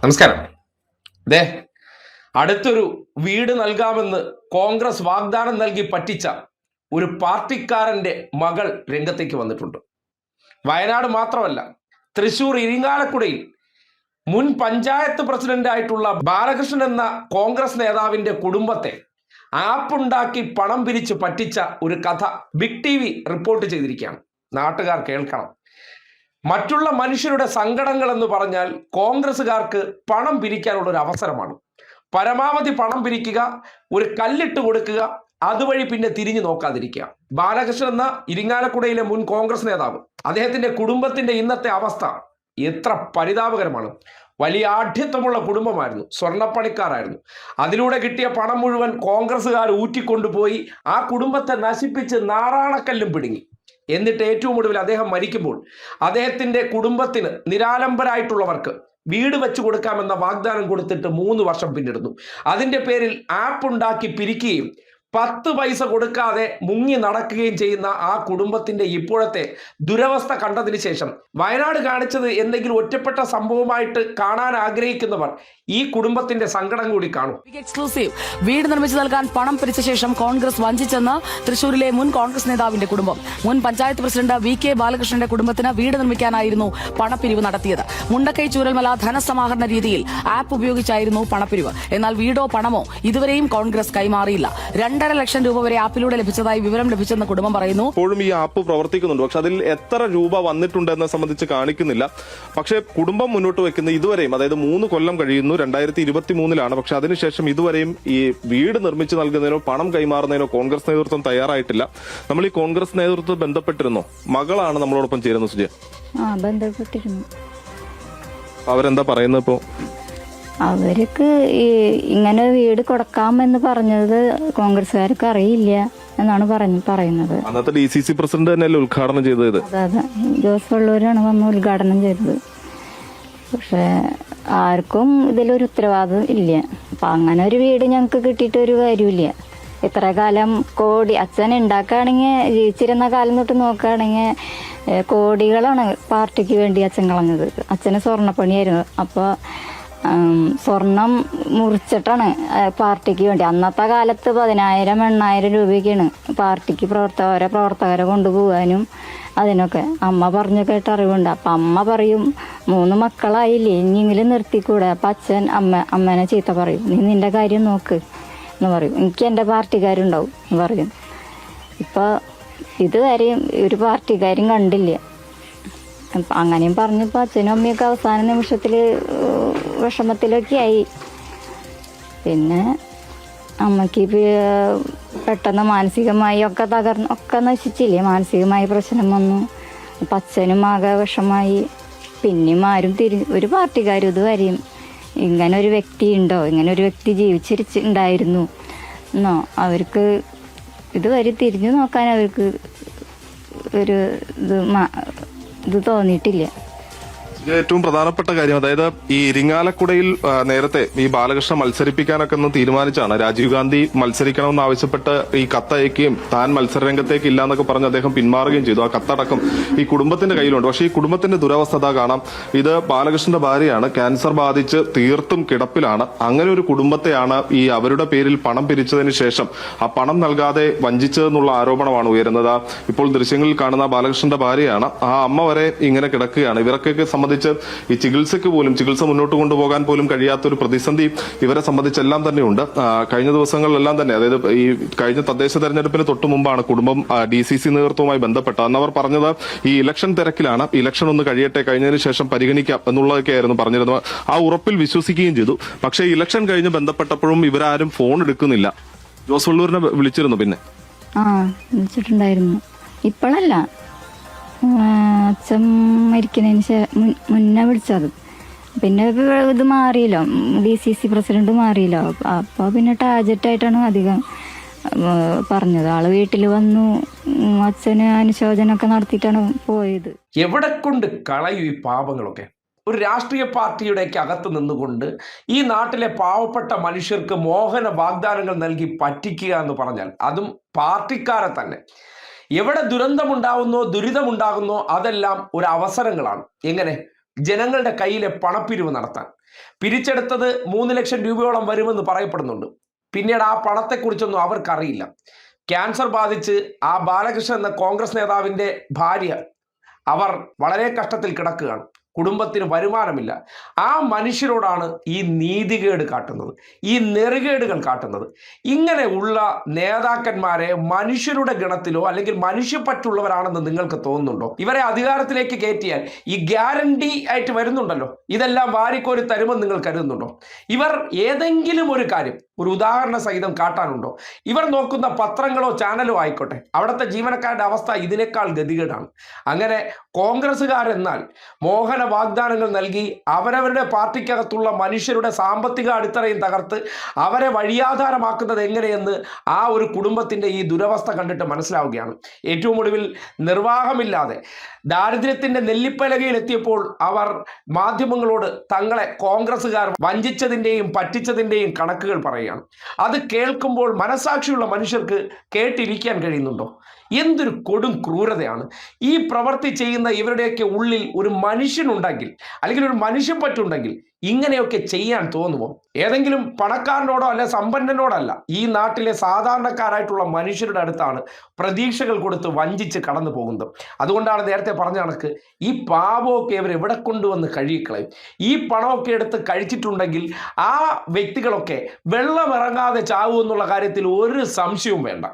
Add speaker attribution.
Speaker 1: നമസ്കാരം. ദേ അടുത്തൊരു വീട് നൽകാമെന്ന് കോൺഗ്രസ് വാഗ്ദാനം നൽകി പറ്റിച്ച ഒരു പാർട്ടിക്കാരൻ്റെ മകൾ രംഗത്തേക്ക് വന്നിട്ടുണ്ട്. വയനാട് മാത്രമല്ല, തൃശൂർ ഇരിങ്ങാലക്കുടയിൽ മുൻ പഞ്ചായത്ത് പ്രസിഡന്റായിട്ടുള്ള ബാലകൃഷ്ണൻ എന്ന കോൺഗ്രസ് നേതാവിൻ്റെ കുടുംബത്തെ ആപ്പുണ്ടാക്കി പണം പിരിച്ച് പറ്റിച്ച ഒരു കഥ ബിഗ് TV റിപ്പോർട്ട് ചെയ്തിരിക്കുകയാണ്. നാട്ടുകാർ കേൾക്കണം. മറ്റുള്ള മനുഷ്യരുടെ സങ്കടങ്ങൾ എന്ന് പറഞ്ഞാൽ കോൺഗ്രസ്സുകാർക്ക് പണം പിരിക്കാനുള്ള ഒരു അവസരമാണ്. പരമാവധി പണം പിരിക്കുക, ഒരു കല്ലിട്ട് കൊടുക്കുക, അതുവഴി പിന്നെ തിരിഞ്ഞു നോക്കാതിരിക്കുക. ബാലകൃഷ്ണൻ എന്ന ഇരിങ്ങാലക്കുടയിലെ മുൻ കോൺഗ്രസ് നേതാവ്, അദ്ദേഹത്തിന്റെ കുടുംബത്തിന്റെ ഇന്നത്തെ അവസ്ഥ എത്ര പരിതാപകരമാണ്. വലിയ ആഢ്യത്വമുള്ള കുടുംബമായിരുന്നു, സ്വർണ്ണപ്പണിക്കാരായിരുന്നു. അതിലൂടെ കിട്ടിയ പണം മുഴുവൻ കോൺഗ്രസ്സുകാർ ഊറ്റിക്കൊണ്ടുപോയി ആ കുടുംബത്തെ നശിപ്പിച്ച് നാറാണക്കല്ലും പിടുങ്ങി. എന്നിട്ട് ഏറ്റവും ഒടുവിൽ അദ്ദേഹം മരിക്കുമ്പോൾ അദ്ദേഹത്തിന്റെ കുടുംബത്തിന്, നിരാലംബരായിട്ടുള്ളവർക്ക് വീട് വെച്ചു കൊടുക്കാമെന്ന വാഗ്ദാനം കൊടുത്തിട്ട് 3 വർഷം പിന്നിടുന്നു. അതിന്റെ പേരിൽ ആപ്പ് ഉണ്ടാക്കി പിരിക്കുകയും 10 പൈസ കൊടുക്കാതെ മുങ്ങി നടക്കുകയും ചെയ്യുന്ന ആ കുടുംബത്തിന്റെ ഇപ്പോഴത്തെ ദുരവസ്ഥ കണ്ടതിന് ശേഷം വയനാട് കാണിച്ചത് എന്തെങ്കിലും ഒറ്റപ്പെട്ട സംഭവമായിട്ട് കാണാൻ ആഗ്രഹിക്കുന്നവർ ഈ കുടുംബത്തിന്റെ സങ്കടം കൂടി കാണും.
Speaker 2: എക്സ്ക്ലൂസീവ് വീട് നിർമ്മിച്ചു നൽകാൻ പണം പിരിച്ച ശേഷം കോൺഗ്രസ് വഞ്ചിച്ചെന്ന് തൃശൂരിലെ മുൻ കോൺഗ്രസ് നേതാവിന്റെ കുടുംബം. മുൻ പഞ്ചായത്ത് പ്രസിഡന്റ് VK ബാലകൃഷ്ണന്റെ കുടുംബത്തിന് വീട് നിർമ്മിക്കാനായിരുന്നു പണപ്പിരിവ് നടത്തിയത്. മുണ്ടക്കൈ ചൂരൽമല ധനസമാഹരണ രീതിയിൽ ആപ്പ് ഉപയോഗിച്ചായിരുന്നു പണപ്പിരിവ്. എന്നാൽ വീടോ പണമോ ഇതുവരെയും കോൺഗ്രസ് കൈമാറിയില്ല. 2.5 ലക്ഷം രൂപ വരെ ആപ്പിലൂടെ ലഭിച്ചതായി വിവരം ലഭിച്ചെന്ന് കുടുംബം പറയുന്നു.
Speaker 3: ഇപ്പോഴും ഈ ആപ്പ് പ്രവർത്തിക്കുന്നുണ്ട്, പക്ഷെ അതിൽ എത്ര രൂപ വന്നിട്ടുണ്ട് എന്നെ സംബന്ധിച്ച് കാണിക്കുന്നില്ല. പക്ഷേ കുടുംബം മുന്നോട്ട് വെക്കുന്ന ഇതുവരെയും, അതായത് 3 കൊല്ലം കഴിയുന്നു, 2023 പക്ഷെ അതിനുശേഷം ഇതുവരെയും ഈ വീട് നിർമ്മിച്ചു നൽകുന്നതിനോ പണം കൈമാറുന്നതിനോ കോൺഗ്രസ് നേതൃത്വം തയ്യാറായിട്ടില്ല. നമ്മൾ ഈ കോൺഗ്രസ് നേതൃത്വം ബന്ധപ്പെട്ടിരുന്നോ? മകളാണ് നമ്മളോടൊപ്പം ചേരുന്നത്. സുജയ,
Speaker 4: ബന്ധപ്പെട്ടിരുന്നു.
Speaker 3: അവരെന്താ പറയുന്നത്? ഇപ്പോ
Speaker 4: അവർക്ക് ഇങ്ങനെ വീട് കൊടുക്കാമെന്ന് പറഞ്ഞത് കോൺഗ്രസ്സുകാർക്ക് അറിയില്ല എന്നാണ് പറയുന്നത്.
Speaker 3: അന്നത്തെ DCC പ്രസിഡന്റ് തന്നെയല്ലേ ഉദ്ഘാടനം ചെയ്തത്?
Speaker 4: അതെ, ജോസ് വള്ളൂരാണ് വന്ന് ഉദ്ഘാടനം ചെയ്തത്. പക്ഷെ ആർക്കും ഇതിലൊരു ഉത്തരവാദിത്വം ഇല്ല. അപ്പൊ അങ്ങനെ ഒരു വീട് ഞങ്ങൾക്ക് കിട്ടിയിട്ട് ഒരു കാര്യമില്ല. ഇത്ര കാലം കോടി അച്ഛൻ ഉണ്ടാക്കുകയാണെങ്കിൽ, ജീവിച്ചിരുന്ന കാലം തൊട്ട് നോക്കുകയാണെങ്കിൽ കോടികളാണ് പാർട്ടിക്ക് വേണ്ടി അച്ഛൻ കളഞ്ഞത്. അച്ഛന് സ്വർണ്ണപ്പണിയായിരുന്നു. അപ്പോൾ സ്വർണം മുറിച്ചിട്ടാണ് പാർട്ടിക്ക് വേണ്ടി. അന്നത്തെ കാലത്ത് 10,000-8,000 രൂപയ്ക്കാണ് പാർട്ടിക്ക് പ്രവർത്തകരെ കൊണ്ടുപോകാനും അതിനൊക്കെ. അമ്മ പറഞ്ഞു കേട്ട അറിവുണ്ട്. അപ്പം അമ്മ പറയും, 3 മക്കളായില്ലേ, ഇനിയെങ്കിലും നിർത്തിക്കൂടെ? അപ്പം അച്ഛൻ അമ്മേനെ ചീത്ത പറയും, നീ നിന്റെ കാര്യം നോക്ക് എന്ന് പറയും. എനിക്ക് എൻ്റെ പാർട്ടിക്കാരുണ്ടാവും എന്ന് പറയും. ഇപ്പം ഇതുവരെയും ഒരു പാർട്ടിക്കാരും കണ്ടില്ല. അങ്ങനെയും പറഞ്ഞപ്പോൾ അച്ഛനും അമ്മയൊക്കെ അവസാന നിമിഷത്തിൽ വിഷമത്തിലൊക്കെ ആയി. പിന്നെ അമ്മയ്ക്ക് പെട്ടെന്ന് മാനസികമായി ഒക്കെ നശിച്ചില്ലേ, മാനസികമായി പ്രശ്നം വന്നു. അപ്പം അച്ഛനും ആകെ വിഷമായി. പിന്നെയും ആരും ഒരു പാർട്ടിക്കാരും ഇതുവരെയും ഇങ്ങനെ ഒരു വ്യക്തി ഉണ്ടോ, ഇങ്ങനെ ഒരു വ്യക്തി ജീവിച്ചിരിച്ചുണ്ടായിരുന്നു എന്നോ അവർക്ക് ഇതുവരെ തിരിഞ്ഞു നോക്കാൻ അവർക്ക് ഒരു ഇത് തോന്നിയിട്ടില്ല.
Speaker 3: ഏറ്റവും പ്രധാനപ്പെട്ട കാര്യം, അതായത് ഈ ഇരിങ്ങാലക്കുടയിൽ നേരത്തെ ഈ ബാലകൃഷ്ണൻ മത്സരിപ്പിക്കാനൊക്കെ ഒന്ന് തീരുമാനിച്ചാണ്. രാജീവ് ഗാന്ധി മത്സരിക്കണമെന്ന് ആവശ്യപ്പെട്ട് ഈ കത്തയക്കുകയും താൻ മത്സരരംഗത്തേക്ക് ഇല്ല എന്നൊക്കെ പറഞ്ഞ് അദ്ദേഹം പിന്മാറുകയും ചെയ്തു. ആ കത്തടക്കം ഈ കുടുംബത്തിന്റെ കയ്യിലുണ്ട്. പക്ഷേ ഈ കുടുംബത്തിന്റെ ദുരവസ്ഥ കാണാം. ഇത് ബാലകൃഷ്ണന്റെ ഭാര്യയാണ്, ക്യാൻസർ ബാധിച്ച് തീർത്തും കിടപ്പിലാണ്. അങ്ങനെ ഒരു കുടുംബത്തെയാണ് ഈ അവരുടെ പേരിൽ പണം പിരിച്ചതിന് ശേഷം ആ പണം നൽകാതെ വഞ്ചിച്ചതെന്നുള്ള ആരോപണമാണ് ഉയരുന്നത്. ഇപ്പോൾ ദൃശ്യങ്ങളിൽ കാണുന്ന ബാലകൃഷ്ണന്റെ ഭാര്യയാണ്. ആ അമ്മ വരെ ഇങ്ങനെ കിടക്കുകയാണ്. ഇവർക്കൊക്കെ സംബന്ധിച്ച് ഈ ചികിത്സ മുന്നോട്ട് കൊണ്ടുപോകാൻ പോലും കഴിയാത്തൊരു പ്രതിസന്ധി ഇവരെ സംബന്ധിച്ചെല്ലാം തന്നെയുണ്ട്. കഴിഞ്ഞ ദിവസങ്ങളിലെല്ലാം തന്നെ, അതായത് ഈ കഴിഞ്ഞ തദ്ദേശ തെരഞ്ഞെടുപ്പിന് തൊട്ടു മുമ്പാണ് കുടുംബം DCC നേതൃത്വവുമായി ബന്ധപ്പെട്ടത്. അന്നവർ പറഞ്ഞത് ഈ ഇലക്ഷൻ തിരക്കിലാണ്, ഇലക്ഷൻ ഒന്ന് കഴിയട്ടെ, കഴിഞ്ഞതിന് ശേഷം പരിഗണിക്കാം എന്നുള്ളതൊക്കെയായിരുന്നു പറഞ്ഞിരുന്നത്. ആ ഉറപ്പിൽ വിശ്വസിക്കുകയും ചെയ്തു. പക്ഷേ ഇലക്ഷൻ കഴിഞ്ഞ് ബന്ധപ്പെട്ടപ്പോഴും ഇവരാരും ഫോൺ എടുക്കുന്നില്ല. ജോസ് വള്ളൂരിനെ വിളിച്ചിരുന്നു. പിന്നെ
Speaker 4: വിളിച്ചിട്ടുണ്ടായിരുന്നു. ഇപ്പോഴല്ല, അച്ഛൻ മരിക്കുന്നതിന് മുന്നേ വിളിച്ചത്. പിന്നെ ഇത് മാറിയല്ലോ, DCC പ്രസിഡന്റ് മാറിയല്ലോ. അപ്പോൾ പിന്നെ ടാർജറ്റായിട്ടാണ് അധികം പറഞ്ഞത്. ആള് വീട്ടിൽ വന്നു, അച്ഛന് അനുശോചനമൊക്കെ നടത്തിയിട്ടാണ് പോയത്.
Speaker 1: എവിടെ കൊണ്ട് കളയും ഈ പാവങ്ങളൊക്കെ? ഒരു രാഷ്ട്രീയ പാർട്ടിയുടെയൊക്കെ അകത്ത് നിന്നുകൊണ്ട് ഈ നാട്ടിലെ പാവപ്പെട്ട മനുഷ്യർക്ക് മോഹന വാഗ്ദാനങ്ങൾ നൽകി പറ്റിക്കുക എന്ന് പറഞ്ഞാൽ, അതും പാർട്ടിക്കാരെ തന്നെ. എവിടെ ദുരന്തമുണ്ടാകുന്നോ, ദുരിതമുണ്ടാകുന്നോ, അതെല്ലാം ഒരു അവസരങ്ങളാണ്. എങ്ങനെ? ജനങ്ങളുടെ കയ്യിലെ പണപ്പിരിവ് നടത്താൻ. പിരിച്ചെടുത്തത് 3 ലക്ഷം രൂപയോളം വരുമെന്ന് പറയപ്പെടുന്നുണ്ട്. പിന്നീട് ആ പണത്തെക്കുറിച്ചൊന്നും അവർക്കറിയില്ല. ക്യാൻസർ ബാധിച്ച് ആ ബാലകൃഷ്ണൻ എന്ന കോൺഗ്രസ് നേതാവിൻ്റെ ഭാര്യ അവർ വളരെ കഷ്ടത്തിൽ കിടക്കുകയാണ്. കുടുംബത്തിന് വരുമാനമില്ല. ആ മനുഷ്യരോടാണ് ഈ നീതികേട് കാട്ടുന്നത്, ഈ നെറുകേടുകൾ കാട്ടുന്നത്. ഇങ്ങനെ ഉള്ള നേതാക്കന്മാരെ മനുഷ്യരുടെ ഗണത്തിലോ അല്ലെങ്കിൽ മനുഷ്യപ്പറ്റുള്ളവരാണെന്ന് നിങ്ങൾക്ക് തോന്നുന്നുണ്ടോ? ഇവരെ അധികാരത്തിലേക്ക് കയറ്റിയാൽ ഈ ഗ്യാരണ്ടി ആയിട്ട് വരുന്നുണ്ടല്ലോ, ഇതെല്ലാം വാരിക്കോരി തരുമെന്ന് നിങ്ങൾ കരുതുന്നുണ്ടോ? ഇവർ ഏതെങ്കിലും ഒരു കാര്യം ഒരു ഉദാഹരണ സഹിതം കാട്ടാനുണ്ടോ? ഇവർ നോക്കുന്ന പത്രങ്ങളോ ചാനലോ ആയിക്കോട്ടെ, അവിടുത്തെ ജീവനക്കാരുടെ അവസ്ഥ ഇതിനേക്കാൾ ഗതികേടാണ്. അങ്ങനെ കോൺഗ്രസ്സുകാരെന്നാൽ മോഹന വാഗ്ദാനങ്ങൾ നൽകി അവരവരുടെ പാർട്ടിക്കകത്തുള്ള മനുഷ്യരുടെ സാമ്പത്തിക അടിത്തറയും തകർത്ത് അവരെ വഴിയാധാരമാക്കുന്നത് എങ്ങനെയെന്ന് ആ ഒരു കുടുംബത്തിൻ്റെ ഈ ദുരവസ്ഥ കണ്ടിട്ട് മനസ്സിലാവുകയാണ്. ഏറ്റവും ഒടുവിൽ നിർവാഹമില്ലാതെ ദാരിദ്ര്യത്തിൻ്റെ നെല്ലിപ്പലകയിൽ എത്തിയപ്പോൾ അവർ മാധ്യമങ്ങളോട് തങ്ങളെ കോൺഗ്രസ്സുകാർ വഞ്ചിച്ചതിൻ്റെയും പറ്റിച്ചതിൻ്റെയും കണക്കുകൾ പറയുകയാണ്. അത് കേൾക്കുമ്പോൾ മനസാക്ഷിയുള്ള മനുഷ്യർക്ക് കേട്ടിരിക്കാൻ കഴിയുന്നുണ്ടോ? എന്തൊരു കൊടും ക്രൂരതയാണ്! ഈ പ്രവൃത്തി ചെയ്യുന്ന ഇവരുടെയൊക്കെ ഉള്ളിൽ ഒരു മനുഷ്യനുണ്ടെങ്കിൽ അല്ലെങ്കിൽ ഒരു മനുഷ്യപ്പറ്റുണ്ടെങ്കിൽ ഇങ്ങനെയൊക്കെ ചെയ്യാൻ തോന്നുമോ? ഏതെങ്കിലും പണക്കാരനോടോ അല്ല സമ്പന്നനോടല്ല, ഈ നാട്ടിലെ സാധാരണക്കാരായിട്ടുള്ള മനുഷ്യരുടെ അടുത്താണ് പ്രതീക്ഷകൾ കൊടുത്ത് വഞ്ചിച്ച് കടന്നു പോകുന്നത്. അതുകൊണ്ടാണ് നേരത്തെ പറഞ്ഞ കണക്ക് ഈ പാപമൊക്കെ ഇവർ എവിടെ കൊണ്ടുവന്ന് കഴുകിക്കളയും. ഈ പണമൊക്കെ എടുത്ത് കഴിച്ചിട്ടുണ്ടെങ്കിൽ ആ വ്യക്തികളൊക്കെ വെള്ളമിറങ്ങാതെ ചാവുമെന്നുള്ള കാര്യത്തിൽ ഒരു സംശയവും വേണ്ട.